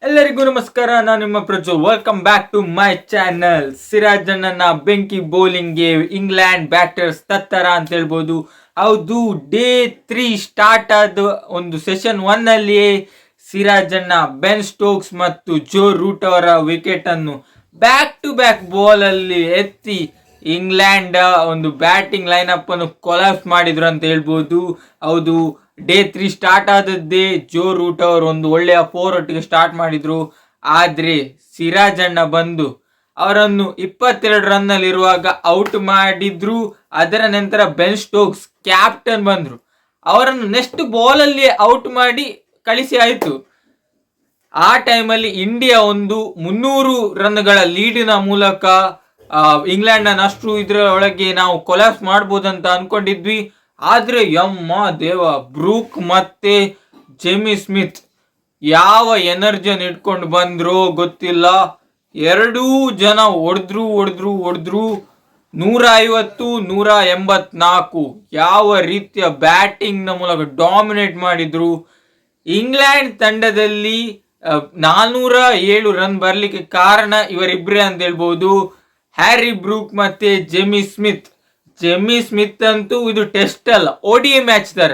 ಎಲ್ಲರಿಗೂ ನಮಸ್ಕಾರ. ನಾನು ನಿಮ್ಮ Prajwal. Welcome back to my channel. Siraj ಅಣ್ಣನ ಬೆಂಕಿ ಬೌಲಿಂಗ್ಗೆ ಇಂಗ್ಲೆಂಡ್ ಬ್ಯಾಟರ್ಸ್ ತತ್ತರ ಅಂತ ಹೇಳ್ಬೋದು. ಹೌದು, ಡೇ 3 ಸ್ಟಾರ್ಟ್ ಆದ ಒಂದು ಸೆಷನ್ 1 ಅಲ್ಲಿ ಸಿರಾಜ್ ಅಣ್ಣ, ಬೆನ್ ಸ್ಟೋಕ್ಸ್ ಮತ್ತು ಜೋ ರೂಟ್ ಅವರ ವಿಕೆಟ್ ಅನ್ನು ಬ್ಯಾಕ್ ಟು ಬ್ಯಾಕ್ ಬಾಲ್ ಅಲ್ಲಿ ಎತ್ತಿ ಇಂಗ್ಲೆಂಡ್ ಒಂದು ಬ್ಯಾಟಿಂಗ್ ಲೈನ್ ಅಪ್ ಅನ್ನು ಕೊಲಾಪ್ಸ್ ಮಾಡಿದ್ರು ಅಂತ ಹೇಳ್ಬೋದು. ಹೌದು, ಡೇ 3 ಸ್ಟಾರ್ಟ್ ಆದದ್ದೇ ಜೋ ರೂಟ್ ಅವರು ಒಂದು ಒಳ್ಳೆಯ 4 ಒಟ್ಟಿಗೆ ಸ್ಟಾರ್ಟ್ ಮಾಡಿದ್ರು. ಆದ್ರೆ ಸಿರಾಜ್ ಅಣ್ಣ ಬಂದು ಅವರನ್ನು 22 ರನ್ ಅಲ್ಲಿ ಇರುವಾಗ ಔಟ್ ಮಾಡಿದ್ರು. ಅದರ ನಂತರ ಬೆನ್ ಸ್ಟೋಕ್ಸ್ ಕ್ಯಾಪ್ಟನ್ ಬಂದ್ರು, ಅವರನ್ನು ನೆಕ್ಸ್ಟ್ ಬಾಲ್ ಅಲ್ಲಿ ಔಟ್ ಮಾಡಿ ಕಳಿಸಿ ಆಯ್ತು. ಆ ಟೈಮಲ್ಲಿ ಇಂಡಿಯಾ ಒಂದು 300 ರನ್ಗಳ ಲೀಡಿನ ಮೂಲಕ ಇಂಗ್ಲೆಂಡ್ ಅಷ್ಟು ಇದರ ಒಳಗೆ ನಾವು ಕೊಲಾಪ್ಸ್ ಮಾಡ್ಬೋದಂತ ಅನ್ಕೊಂಡಿದ್ವಿ. ಆದ್ರೆ ಯಮ್ಮ ದೇವ, ಬ್ರೂಕ್ ಮತ್ತೆ ಜೆಮಿ ಸ್ಮಿತ್ ಯಾವ ಎನರ್ಜಿಯನ್ನು ಇಟ್ಕೊಂಡು ಬಂದ್ರು ಗೊತ್ತಿಲ್ಲ. ಎರಡೂ ಜನ ಹೊಡೆದ್ರು 150, 184 ಯಾವ ರೀತಿಯ ಬ್ಯಾಟಿಂಗ್ ನ ಮೂಲಕ ಡಾಮಿನೇಟ್ ಮಾಡಿದ್ರು. ಇಂಗ್ಲೆಂಡ್ ತಂಡದಲ್ಲಿ 407 ರನ್ ಬರ್ಲಿಕ್ಕೆ ಕಾರಣ ಇವರಿಬ್ರೇ ಅಂತ ಹೇಳ್ಬೋದು, ಹ್ಯಾರಿ ಬ್ರೂಕ್ ಮತ್ತೆ ಜೆಮಿ ಸ್ಮಿತ್ ಅಂತೂ ಇದು ಟೆಸ್ಟ್ ಅಲ್ಲ, ODI ಮ್ಯಾಚ್ ತರ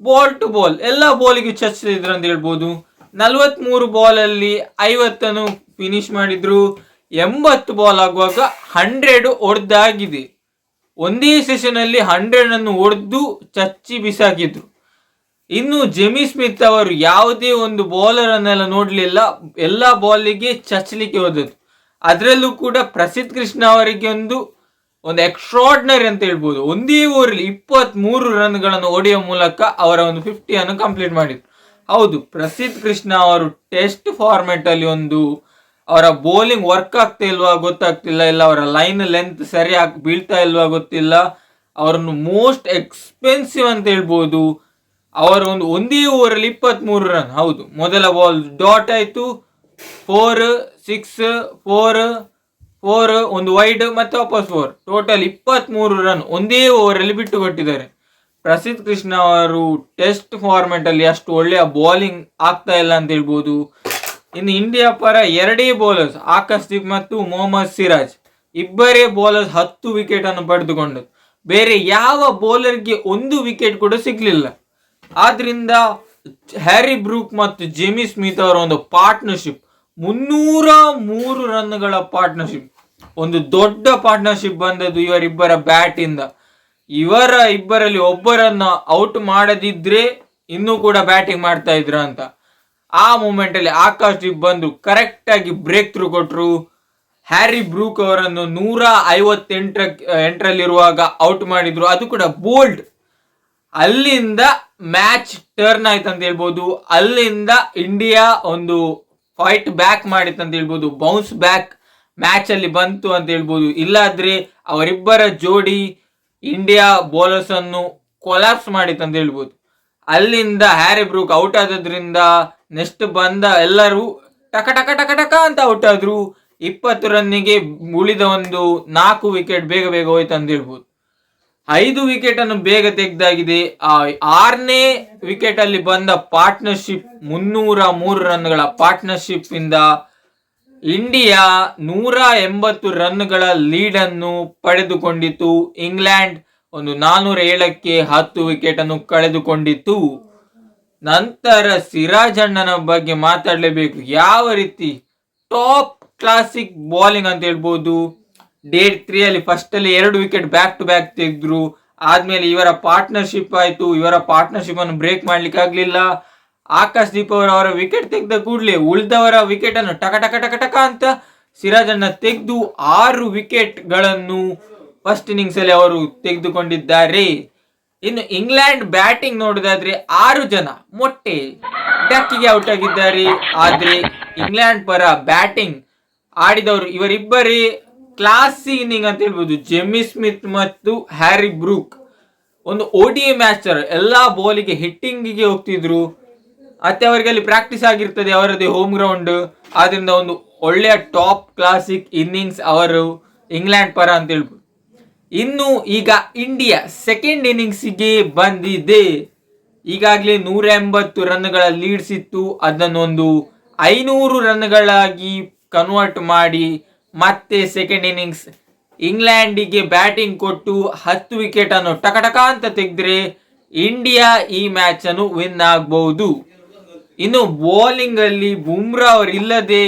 ಬಾಲ್ ಟು ಬಾಲ್ ಎಲ್ಲ ಬಾಲಿಗೆ ಚಚ್ಚಿದ್ರು ಅಂತ ಹೇಳ್ಬೋದು. 43 ಬಾಲ್ ಅಲ್ಲಿ 50 ಫಿನಿಶ್ ಮಾಡಿದ್ರು. 80 ಬಾಲ್ ಆಗುವಾಗ 100 ಹೊಡೆದಾಗಿದೆ. ಒಂದೇ ಸೆಷನ್ ಅಲ್ಲಿ 100 ಅನ್ನು ಹೊಡೆದು ಚಚ್ಚಿ ಬಿಸಾಕಿದ್ರು. ಇನ್ನು ಜೆಮಿ ಸ್ಮಿತ್ ಅವರು ಯಾವುದೇ ಒಂದು ಬೌಲರ್ ಅನ್ನೆಲ್ಲ ನೋಡ್ಲಿಲ್ಲ, ಎಲ್ಲಾ ಬಾಲಿಗೆ ಚಚ್ಚಲಿಕ್ಕೆ ಹೋದದ್ದು. ಅದರಲ್ಲೂ ಕೂಡ ಪ್ರಸಿದ್ಧ ಕೃಷ್ಣ ಅವರಿಗೆ ಒಂದು ಎಕ್ಸ್ಟ್ರಾರ್ಡಿನರಿ ಅಂತ ಹೇಳ್ಬೋದು. ಒಂದೇ ಓವರಲ್ಲಿ 23 ರನ್ಗಳನ್ನು ಹೊಡೆಯುವ ಮೂಲಕ ಅವರ ಒಂದು 50 ಅನ್ನು ಕಂಪ್ಲೀಟ್ ಮಾಡಿದ್ರು. ಹೌದು, ಪ್ರಸಿದ್ಧ ಕೃಷ್ಣ ಅವರು ಟೆಸ್ಟ್ ಫಾರ್ಮೆಟ್ ಅಲ್ಲಿ ಅವರ ಬೌಲಿಂಗ್ ವರ್ಕ್ ಆಗ್ತಾ ಇಲ್ವಾ ಗೊತ್ತಾಗ್ತಿಲ್ಲ, ಇಲ್ಲ ಅವರ ಲೈನ್ ಲೆಂತ್ ಸರಿಯಾಗಿ ಬೀಳ್ತಾ ಇಲ್ವಾ ಗೊತ್ತಿಲ್ಲ. ಅವರನ್ನು ಮೋಸ್ಟ್ ಎಕ್ಸ್ಪೆನ್ಸಿವ್ ಅಂತ ಹೇಳ್ಬೋದು. ಅವರು ಒಂದೇ ಓವರಲ್ಲಿ 23 ರನ್. ಹೌದು, ಮೊದಲ ಬಾಲ್ ಡಾಟ್ ಆಯ್ತು, 4, 6, 4 ಒಂದು ವೈಡ್ ಮತ್ತೆ ವಾಪಸ್ 4, ಟೋಟಲ್ 23 ರನ್ ಒಂದೇ ಓವರ್ ಅಲ್ಲಿ ಬಿಟ್ಟು ಕೊಟ್ಟಿದ್ದಾರೆ. ಪ್ರಸಿದ್ಧ ಕೃಷ್ಣ ಅವರು ಟೆಸ್ಟ್ ಫಾರ್ಮೆಟ್ ಅಲ್ಲಿ ಅಷ್ಟು ಒಳ್ಳೆಯ ಬೌಲಿಂಗ್ ಆಗ್ತಾ ಇಲ್ಲ ಅಂತ ಹೇಳ್ಬೋದು. ಇನ್ನು ಇಂಡಿಯಾ ಪರ ಎರಡೇ ಬೌಲರ್ಸ್, ಆಕಾಶ್ದೀಪ್ ಮತ್ತು ಮೊಹಮ್ಮದ್ ಸಿರಾಜ್, ಇಬ್ಬರೇ ಬೌಲರ್ಸ್ 10 ವಿಕೆಟ್ ಅನ್ನು ಪಡೆದುಕೊಂಡು ಬೇರೆ ಯಾವ ಬೌಲರ್ಗೆ 1 ವಿಕೆಟ್ ಕೂಡ ಸಿಗ್ಲಿಲ್ಲ. ಆದ್ರಿಂದ ಹ್ಯಾರಿ ಬ್ರೂಕ್ ಮತ್ತು ಜೆಮಿ ಸ್ಮಿತ್ ಅವರ ಒಂದು ಪಾರ್ಟ್ನರ್ಶಿಪ್, 303 ರನ್ಗಳ ಪಾರ್ಟ್ನರ್ಶಿಪ್, ಒಂದು ದೊಡ್ಡ ಪಾರ್ಟ್ನರ್ಶಿಪ್ ಬಂದದ್ದು ಇವರಿಬ್ಬರ ಬ್ಯಾಟ್ ಇಂದ. ಇಬ್ಬರಲ್ಲಿ ಒಬ್ಬರನ್ನ ಔಟ್ ಮಾಡದಿದ್ರೆ ಇನ್ನೂ ಕೂಡ ಬ್ಯಾಟಿಂಗ್ ಮಾಡ್ತಾ ಇದ್ರ ಅಂತ. ಆ ಮೂಮೆಂಟ್ ಅಲ್ಲಿ ಆಕಾಶ್ದೀಪ್ ಬಂದು ಕರೆಕ್ಟ್ ಆಗಿ ಬ್ರೇಕ್ ಥ್ರೂ ಕೊಟ್ರು. ಹ್ಯಾರಿ ಬ್ರೂಕ್ ಅವರನ್ನು 158ರಲ್ಲಿರುವಾಗ ಔಟ್ ಮಾಡಿದ್ರು, ಅದು ಕೂಡ ಬೋಲ್ಡ್. ಅಲ್ಲಿಂದ ಮ್ಯಾಚ್ ಟರ್ನ್ ಆಯ್ತು ಅಂತ ಹೇಳ್ಬೋದು. ಅಲ್ಲಿಂದ ಇಂಡಿಯಾ ಒಂದು ಫೈಟ್ ಬ್ಯಾಕ್ ಮಾಡಿತ್ತು ಅಂತ ಹೇಳ್ಬೋದು, ಬೌನ್ಸ್ ಬ್ಯಾಕ್ ಮ್ಯಾಚ್ ಅಲ್ಲಿ ಬಂತು ಅಂತ ಹೇಳ್ಬೋದು. ಇಲ್ಲಾದ್ರೆ ಅವರಿಬ್ಬರ ಜೋಡಿ ಇಂಡಿಯಾ ಬೌಲರ್ಸ್ ಅನ್ನು ಕೊಲಾಪ್ಸ್ ಮಾಡಿತ್ತು ಅಂತ ಹೇಳ್ಬೋದು. ಅಲ್ಲಿಂದ ಹ್ಯಾರಿ ಬ್ರೂಕ್ ಔಟ್ ಆದ್ರಿಂದ ನೆಕ್ಸ್ಟ್ ಬಂದ ಎಲ್ಲರೂ ಟಕ ಟಕ ಟಕ ಟಕ ಅಂತ ಔಟ್ ಆದ್ರು. 20 ರನ್ನಿಗೆ ಉಳಿದ ಒಂದು 4 ವಿಕೆಟ್ ಬೇಗ ಹೋಯ್ತು ಅಂತ ಹೇಳ್ಬೋದು. 5 ವಿಕೆಟ್ ಅನ್ನು ಬೇಗ ತೆಗೆದಾಗಿದೆ. 6ನೇ ವಿಕೆಟ್ ಅಲ್ಲಿ ಬಂದ ಪಾರ್ಟ್ನರ್ಶಿಪ್, 303 ರನ್ಗಳ ಪಾರ್ಟ್ನರ್ಶಿಪ್ ಇಂದ ಇಂಡಿಯಾ 180 ರನ್ಗಳ ಲೀಡ್ ಅನ್ನು ಪಡೆದುಕೊಂಡಿತ್ತು. ಇಂಗ್ಲೆಂಡ್ ಒಂದು 407ಕ್ಕೆ 10 ವಿಕೆಟ್ ಅನ್ನು ಕಳೆದುಕೊಂಡಿತ್ತು. ನಂತರ ಸಿರಾಜ್ ಅಣ್ಣನ ಬಗ್ಗೆ ಮಾತಾಡಲೇಬೇಕು. ಯಾವ ರೀತಿ ಟಾಪ್ ಕ್ಲಾಸಿಕ್ ಬೌಲಿಂಗ್ ಅಂತ ಹೇಳ್ಬೋದು. ಡೇ 3 ಅಲ್ಲಿ ಫಸ್ಟ್ ಅಲ್ಲಿ 2 ವಿಕೆಟ್ ಬ್ಯಾಕ್ ಟು ಬ್ಯಾಕ್ ತೆಗೆದ್ರು. ಆದ್ಮೇಲೆ ಇವರ ಪಾರ್ಟ್ನರ್ಶಿಪ್ ಆಯ್ತು. ಇವರ ಪಾರ್ಟ್ನರ್ಶಿಪ್ ಅನ್ನು ಬ್ರೇಕ್ ಮಾಡ್ಲಿಕ್ಕೆ ಆಗ್ಲಿಲ್ಲ. ಆಕಾಶ್ದೀಪ್ ಅವರ ವಿಕೆಟ್ ತೆಗೆದ ಕೂಡಲೇ ಉಳಿದವರ ವಿಕೆಟ್ ಅನ್ನು ಟಕ ಟಕ ಟಕ ಟಕ ಅಂತ ಸಿರಾಜ್ ಅಣ್ಣ ತೆಗೆದು 6 ವಿಕೆಟ್ ಗಳನ್ನು ಫಸ್ಟ್ ಇನ್ನಿಂಗ್ಸ್ ಅಲ್ಲಿ ಅವರು ತೆಗೆದುಕೊಂಡಿದ್ದಾರೆ. ಇನ್ನು ಇಂಗ್ಲೆಂಡ್ ಬ್ಯಾಟಿಂಗ್ ನೋಡೋದಾದ್ರೆ 6 ಜನ ಮೊಟ್ಟೆ ಡಕ್ಕಿಗೆ ಔಟ್ ಆಗಿದ್ದಾರೆ. ಆದ್ರೆ ಇಂಗ್ಲೆಂಡ್ ಪರ ಬ್ಯಾಟಿಂಗ್ ಆಡಿದವರು ಇವರಿಬ್ಬರೇ ಕ್ಲಾಸಿ ಇನ್ನಿಂಗ್ ಅಂತ ಹೇಳ್ಬೋದು. ಜೆಮಿ ಸ್ಮಿತ್ ಮತ್ತು ಹ್ಯಾರಿ ಬ್ರೂಕ್ ಒಂದು ODI ಮ್ಯಾಚ್ ಎಲ್ಲಾ ಬಾಲಿಗೆ ಹಿಟ್ಟಿಂಗಿಗೆ ಹೋಗ್ತಿದ್ರು. ಮತ್ತೆ ಅವರಿಗೆ ಅಲ್ಲಿ ಪ್ರಾಕ್ಟೀಸ್ ಆಗಿರ್ತದೆ, ಅವರದೇ ಹೋಮ್ ಗ್ರೌಂಡ್. ಆದ್ರಿಂದ ಒಂದು ಒಳ್ಳೆಯ ಟಾಪ್ ಕ್ಲಾಸಿಕ್ ಇನ್ನಿಂಗ್ಸ್ ಅವರು ಇಂಗ್ಲೆಂಡ್ ಪರ ಅಂತ ಹೇಳ್ಬೋದು. ಇನ್ನು ಈಗ ಇಂಡಿಯಾ ಸೆಕೆಂಡ್ ಇನ್ನಿಂಗ್ಸ್ಗೆ ಬಂದಿದೆ. ಈಗಾಗಲೇ 180 ರನ್ಗಳ ಲೀಡ್ಸ್ ಇತ್ತು, ಅದನ್ನೊಂದು 500 ರನ್ಗಳಾಗಿ ಕನ್ವರ್ಟ್ ಮಾಡಿ ಮತ್ತೆ ಸೆಕೆಂಡ್ ಇನ್ನಿಂಗ್ಸ್ ಇಂಗ್ಲೆಂಡಿಗೆ ಬ್ಯಾಟಿಂಗ್ ಕೊಟ್ಟು 10 ವಿಕೆಟ್ ಅನ್ನು ಟಕಟಕ ಅಂತ ತೆಗೆದ್ರೆ ಇಂಡಿಯಾ ಈ ಮ್ಯಾಚ್ ಅನ್ನು ವಿನ್ ಆಗಬಹುದು. ಇನ್ನು ಬೌಲಿಂಗ್ ಅಲ್ಲಿ ಬುಮ್ರಾ ಅವರು ಇಲ್ಲದೆ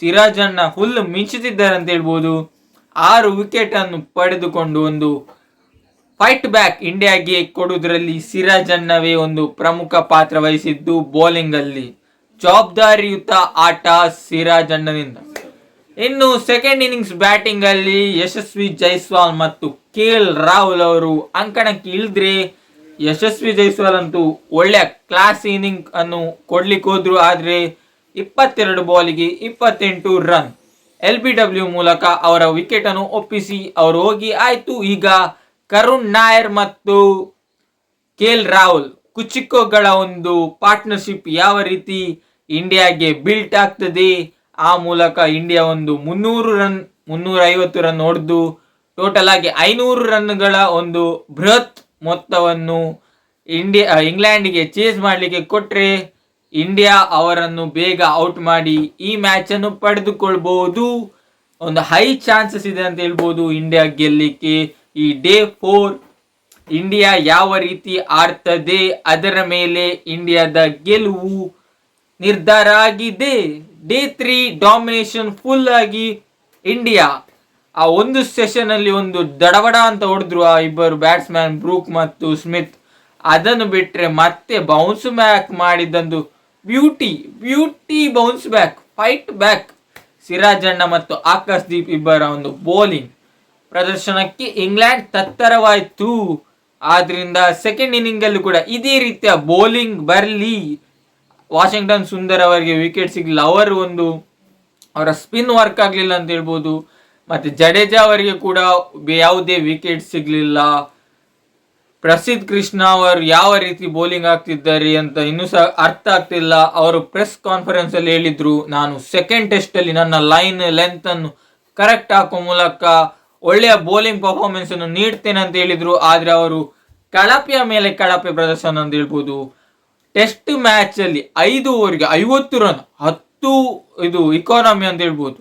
ಸಿರಾಜಣ್ಣ ಫುಲ್ ಮಿಂಚುತ್ತಿದ್ದಾರೆ ಅಂತ ಹೇಳ್ಬೋದು. 6 ವಿಕೆಟ್ ಅನ್ನು ಪಡೆದುಕೊಂಡು ಒಂದು ಫೈಟ್ ಬ್ಯಾಕ್ ಇಂಡಿಯಾಗೆ ಕೊಡುವುದರಲ್ಲಿ ಸಿರಾಜಣ್ಣವೇ ಒಂದು ಪ್ರಮುಖ ಪಾತ್ರ ವಹಿಸಿದ್ದು. ಬೌಲಿಂಗ್ ಅಲ್ಲಿ ಜವಾಬ್ದಾರಿಯುತ ಆಟ ಸಿರಾಜಣ್ಣನಿಂದ. ಇನ್ನು ಸೆಕೆಂಡ್ ಇನ್ನಿಂಗ್ಸ್ ಬ್ಯಾಟಿಂಗ್ ಅಲ್ಲಿ ಯಶಸ್ವಿ ಜೈಸ್ವಾಲ್ ಮತ್ತು ಕೆಎಲ್ ರಾಹುಲ್ ಅವರು ಅಂಕಣಕ್ಕೆ ಇಳಿದ್ರೆ ಯಶಸ್ವಿ ಜೈಸ್ವಾಲ್ ಅಂತೂ ಒಳ್ಳೆಯ ಕ್ಲಾಸ್ ಇನ್ನಿಂಗ್ ಅನ್ನು ಕೊಡ್ಲಿಕ್ಕೆ ಹೋದ್ರು. ಆದ್ರೆ 22 ಬಾಲಿಗೆ 28 ರನ್ LBW ಮೂಲಕ ಅವರ ವಿಕೆಟ್ ಅನ್ನು ಒಪ್ಪಿಸಿ ಅವರು ಹೋಗಿ ಆಯ್ತು. ಈಗ ಕರುಣ್ ನಾಯರ್ ಮತ್ತು ಕೆಎಲ್ ರಾಹುಲ್ ಕುಚಿಕೋಗಳ ಒಂದು ಪಾರ್ಟ್ನರ್ಶಿಪ್ ಯಾವ ರೀತಿ ಇಂಡಿಯಾಗೆ ಬಿಲ್ಟ್ ಆಗ್ತದೆ, ಆ ಮೂಲಕ ಇಂಡಿಯಾ ಒಂದು 300 ರನ್ 350 ರನ್ ಹೊಡೆದು ಟೋಟಲ್ ಆಗಿ 500 ರನ್ಗಳ ಒಂದು ಬೃಹತ್ ಮೊತ್ತವನ್ನು ಇಂಗ್ಲೆಂಡ್ಗೆ ಚೇಸ್ ಮಾಡಲಿಕ್ಕೆ ಕೊಟ್ರೆ ಇಂಡಿಯಾ ಅವರನ್ನು ಬೇಗ ಔಟ್ ಮಾಡಿ ಈ ಮ್ಯಾಚ್ ಅನ್ನು ಪಡೆದುಕೊಳ್ಬಹುದು. ಒಂದು ಹೈ ಚಾನ್ಸಸ್ ಇದೆ ಅಂತ ಹೇಳ್ಬೋದು ಇಂಡಿಯಾ ಗೆಲ್ಲಿಕ್ಕೆ. ಈ ಡೇ 4 ಇಂಡಿಯಾ ಯಾವ ರೀತಿ ಆಡ್ತದೆ ಅದರ ಮೇಲೆ ಇಂಡಿಯಾದ ಗೆಲುವು ನಿರ್ಧಾರ ಆಗಿದೆ. ಡೇ 3 ಡಾಮಿನೇಷನ್ ಫುಲ್ ಆಗಿ ಇಂಡಿಯಾ ಆ ಒಂದು ಸೆಷನ್ ಅಲ್ಲಿ ಒಂದು ದಡಬಡ ಅಂತ ಹೊಡೆದ್ರು ಆ ಇಬ್ಬರು ಬ್ಯಾಟ್ಸ್ಮನ್ ಬ್ರೂಕ್ ಮತ್ತು ಸ್ಮಿತ್. ಅದನ್ನು ಬಿಟ್ರೆ ಮತ್ತೆ ಬೌನ್ಸ್ ಬ್ಯಾಕ್ ಮಾಡಿದಂದು beauty bounce back, fight back ಸಿರಾಜಣ್ಣ ಮತ್ತು ಆಕಾಶ್ದೀಪ್ ಇಬ್ಬರ ಒಂದು ಬೌಲಿಂಗ್ ಪ್ರದರ್ಶನಕ್ಕೆ ಇಂಗ್ಲೆಂಡ್ ತತ್ತರವಾಯಿತು. ಆದ್ರಿಂದ ಸೆಕೆಂಡ್ ಇನ್ನಿಂಗ್ ಅಲ್ಲೂ ಕೂಡ ಇದೇ ರೀತಿಯ ಬೌಲಿಂಗ್ ಬರಲಿ. ವಾಷಿಂಗ್ಟನ್ ಸುಂದರ್ ಅವರಿಗೆ ವಿಕೆಟ್ ಸಿಗಲಿಲ್ಲ, ಅವರ ಸ್ಪಿನ್ ವರ್ಕ್ ಆಗಲಿಲ್ಲ ಅಂತ ಹೇಳ್ಬೋದು. ಮತ್ತೆ ಜಡೇಜಾ ಅವರಿಗೆ ಕೂಡ ಯಾವುದೇ ವಿಕೆಟ್ ಸಿಗಲಿಲ್ಲ. ಪ್ರಸಿದ್ಧ ಕೃಷ್ಣ ಅವರು ಯಾವ ರೀತಿ ಬೌಲಿಂಗ್ ಆಗ್ತಿದ್ದಾರೆ ಅಂತ ಇನ್ನೂ ಸಹ ಅರ್ಥ ಆಗ್ತಿಲ್ಲ. ಅವರು ಪ್ರೆಸ್ ಕಾನ್ಫರೆನ್ಸ್ ಅಲ್ಲಿ ಹೇಳಿದ್ರು, ನಾನು ಸೆಕೆಂಡ್ ಟೆಸ್ಟ್ ಅಲ್ಲಿ ನನ್ನ ಲೈನ್ ಲೆಂತ್ ಅನ್ನು ಕರೆಕ್ಟ್ ಹಾಕುವ ಮೂಲಕ ಒಳ್ಳೆಯ ಬೌಲಿಂಗ್ ಪರ್ಫಾರ್ಮೆನ್ಸ್ ಅನ್ನು ನೀಡ್ತೇನೆ ಅಂತ ಹೇಳಿದ್ರು. ಆದ್ರೆ ಅವರು ಕಳಪೆಯ ಮೇಲೆ ಕಳಪೆ ಪ್ರದರ್ಶನ ಅಂತ ಹೇಳ್ಬೋದು. ಟೆಸ್ಟ್ ಮ್ಯಾಚ್ ಅಲ್ಲಿ 5 ಓವರ್ಗೆ 50 ರನ್ 10 ಇದು ಇಕಾನಮಿ ಅಂತ ಹೇಳ್ಬೋದು.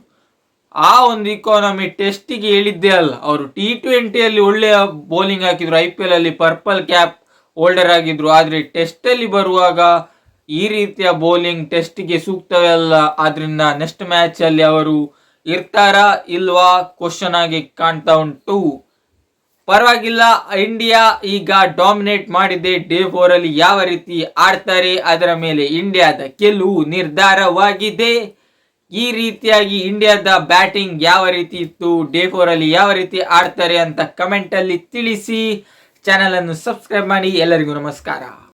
ಆ ಒಂದು ಇಕಾನಮಿ ಟೆಸ್ಟಿಗೆ ಹೇಳಿದ್ದೇ ಅಲ್ಲ. ಅವರು T20 ಅಲ್ಲಿ ಒಳ್ಳೆಯ ಬೌಲಿಂಗ್ ಹಾಕಿದ್ರು, IPL ಅಲ್ಲಿ ಪರ್ಪಲ್ ಕ್ಯಾಪ್ ಹೋಲ್ಡರ್ ಆಗಿದ್ರು. ಆದ್ರೆ ಟೆಸ್ಟ್ ಅಲ್ಲಿ ಬರುವಾಗ ಈ ರೀತಿಯ ಬೌಲಿಂಗ್ ಟೆಸ್ಟ್ಗೆ ಸೂಕ್ತವೇ ಅಲ್ಲ. ಆದ್ರಿಂದ ನೆಕ್ಸ್ಟ್ ಮ್ಯಾಚ್ ಅಲ್ಲಿ ಅವರು ಇರ್ತಾರಾ ಇಲ್ವಾ ಕ್ವಶನ್ ಆಗಿ ಕಾಣ್ತಾ ಉಂಟು. ಪರವಾಗಿಲ್ಲ, ಇಂಡಿಯಾ ಈಗ ಡಾಮಿನೇಟ್ ಮಾಡಿದೆ. ಡೇ 4 ಅಲ್ಲಿ ಯಾವ ರೀತಿ ಆಡ್ತಾರೆ ಅದರ ಮೇಲೆ ಇಂಡಿಯಾದ ಗೆಲುವು ನಿರ್ಧಾರವಾಗಿದೆ. ಈ ರೀತಿಯಾಗಿ ಇಂಡಿಯಾದ ಬ್ಯಾಟಿಂಗ್ ಯಾವ ರೀತಿ ಇತ್ತು, ಡೇ 4 ಅಲ್ಲಿ ಯಾವ ರೀತಿ ಆಡ್ತಾರೆ ಅಂತ ಕಮೆಂಟ್ ಅಲ್ಲಿ ತಿಳಿಸಿ. ಚಾನೆಲ್ ಅನ್ನು ಸಬ್ಸ್ಕ್ರೈಬ್ ಮಾಡಿ. ಎಲ್ಲರಿಗೂ ನಮಸ್ಕಾರ.